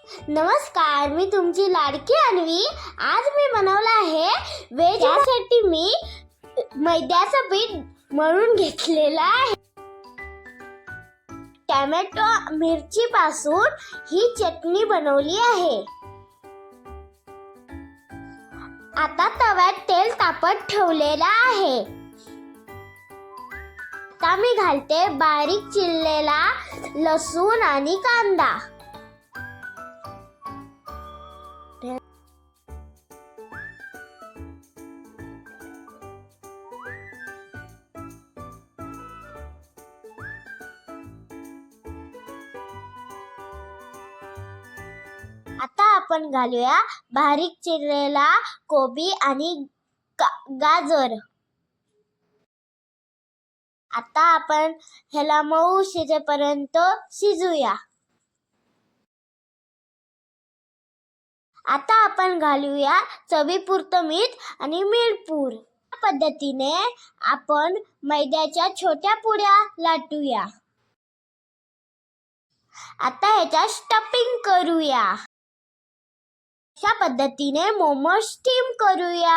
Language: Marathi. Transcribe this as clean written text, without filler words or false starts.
नमस्कार, मी तुमची लाडकी अन्वी. आज मी बनवला आहे व्हेज. यासाठी मी मैद्याचं पीठ मळून घेतलेलं आहे. टोमॅटो मिरची पासून ही चटणी बनवली आहे. आता तव्यात तेल तापत ठेवलेलं आहे. आता मी घालते बारीक चिरलेला लसूण आणि कांदा. आता आपण घालूया बारीक चिरलेला कोबी आणि गाजर. आता आपण ह्याला मऊ शिजेपर्यंत शिजूया. आता आपण घालूया चवीपुरतं मीठ आणि मिरपूड. या पद्धतीने आपण मैद्याच्या छोट्या पुड्या लाटूया. आता ह्याच्या स्टफिंग करूया. अशा पद्धतीने मोमोज स्टीम करूया.